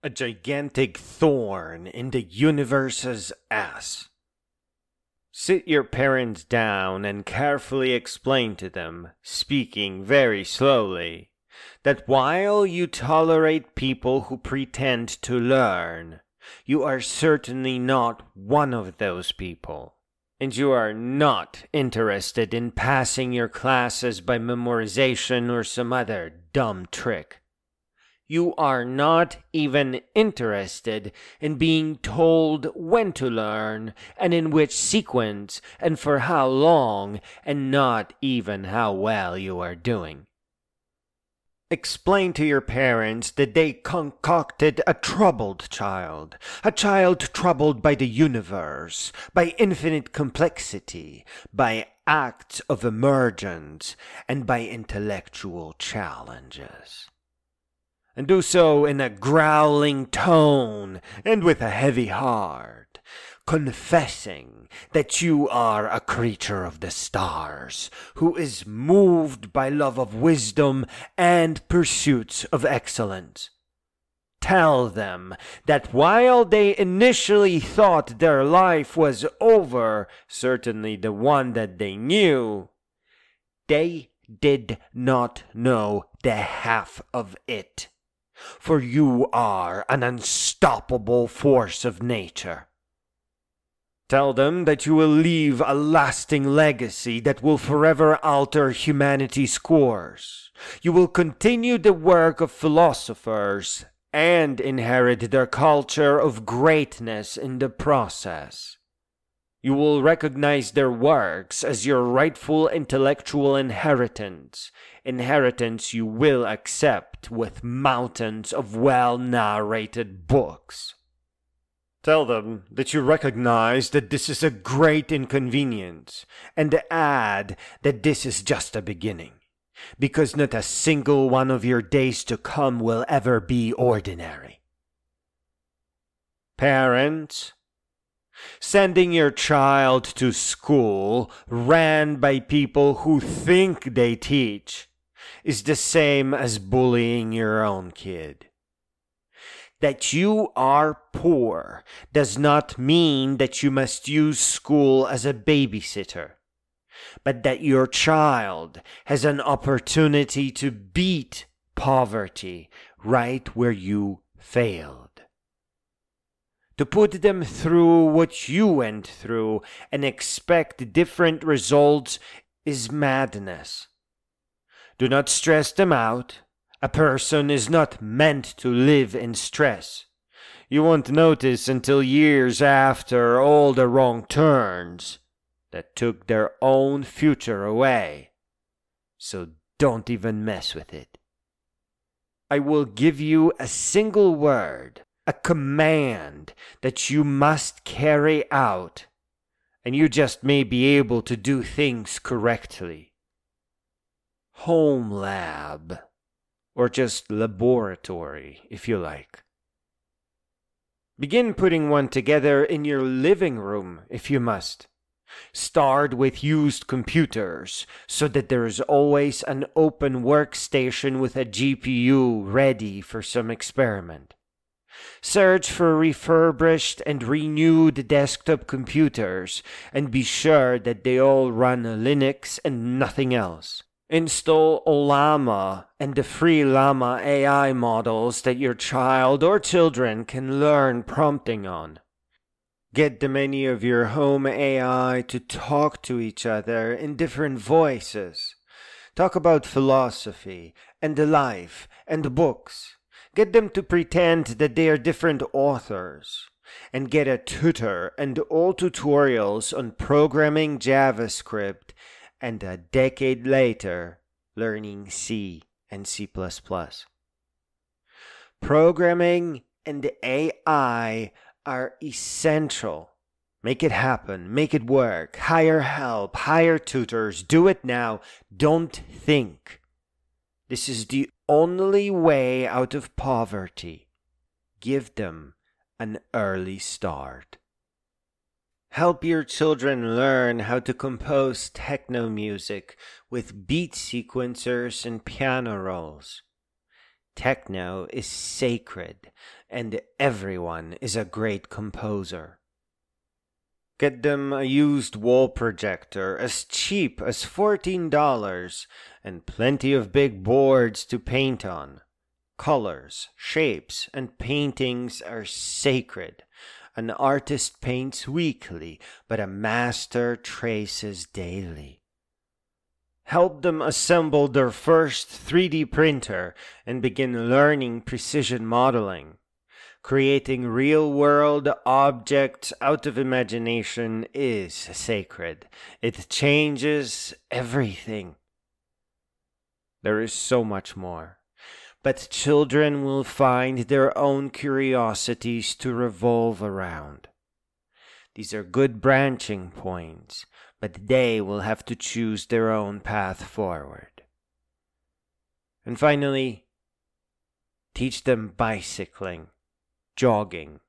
A gigantic thorn in the universe's ass. Sit your parents down and carefully explain to them, speaking very slowly, that while you tolerate people who pretend to learn, you are certainly not one of those people, and you are not interested in passing your classes by memorization or some other dumb trick. You are not even interested in being told when to learn, and in which sequence, and for how long, and not even how well you are doing. Explain to your parents that they concocted a troubled child, a child troubled by the universe, by infinite complexity, by acts of emergence, and by intellectual challenges. And do so in a growling tone and with a heavy heart, confessing that you are a creature of the stars, who is moved by love of wisdom and pursuits of excellence. Tell them that while they initially thought their life was over, certainly the one that they knew, they did not know the half of it. For you are an unstoppable force of nature. Tell them that you will leave a lasting legacy that will forever alter humanity's course. You will continue the work of philosophers and inherit their culture of greatness in the process. You will recognize their works as your rightful intellectual inheritance you will accept with mountains of well-narrated books. Tell them that you recognize that this is a great inconvenience, and add that this is just a beginning, because not a single one of your days to come will ever be ordinary. Parents, sending your child to school ran by people who think they teach is the same as bullying your own kid. That you are poor does not mean that you must use school as a babysitter, but that your child has an opportunity to beat poverty right where you failed. To put them through what you went through and expect different results is madness. Do not stress them out. A person is not meant to live in stress. You won't notice until years after all the wrong turns that took their own future away. So don't even mess with it. I will give you a single word, a command that you must carry out, and you just may be able to do things correctly. Home lab, or just laboratory, if you like. Begin putting one together in your living room, if you must. Start with used computers, so that there is always an open workstation with a GPU ready for some experiment. Search for refurbished and renewed desktop computers, and be sure that they all run Linux and nothing else. Install Ollama and the free Llama AI models that your child or children can learn prompting on. Get the many of your home AI to talk to each other in different voices. Talk about philosophy and life and books. Get them to pretend that they are different authors. And get a tutor and all tutorials on programming JavaScript, and a decade later, learning C and C++. Programming and AI are essential. Make it happen. Make it work. Hire help. Hire tutors. Do it now. Don't think. This is the only way out of poverty. Give them an early start. Help your children learn how to compose techno music with beat sequencers and piano rolls. Techno is sacred, and everyone is a great composer. Get them a used wall projector as cheap as $14 and plenty of big boards to paint on. Colors, shapes, and paintings are sacred. An artist paints weekly, but a master traces daily. Help them assemble their first 3D printer and begin learning precision modeling. Creating real-world objects out of imagination is sacred. It changes everything. There is so much more. But children will find their own curiosities to revolve around. These are good branching points, but they will have to choose their own path forward. And finally, teach them bicycling, jogging,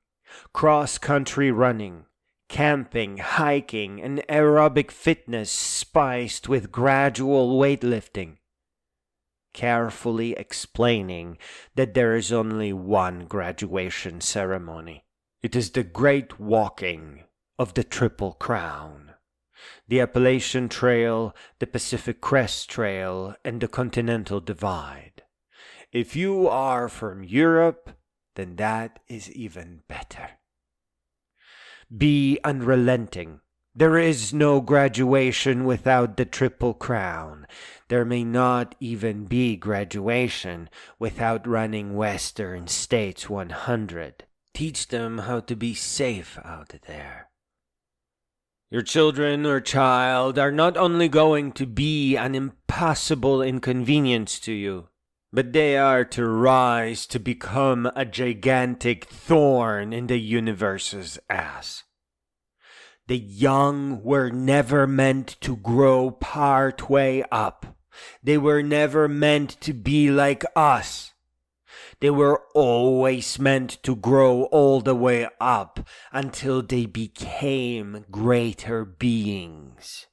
cross-country running, camping, hiking, and aerobic fitness spiced with gradual weightlifting. Carefully explaining that there is only one graduation ceremony. It is the Great Walking of the Triple Crown, the Appalachian Trail, the Pacific Crest Trail, and the Continental Divide. If you are from Europe, then that is even better. Be unrelenting. There is no graduation without the Triple Crown. There may not even be graduation without running Western States 100. Teach them how to be safe out there. Your children or child are not only going to be an impossible inconvenience to you, but they are to rise to become a gigantic thorn in the universe's ass. The young were never meant to grow part way up. They were never meant to be like us. They were always meant to grow all the way up until they became greater beings.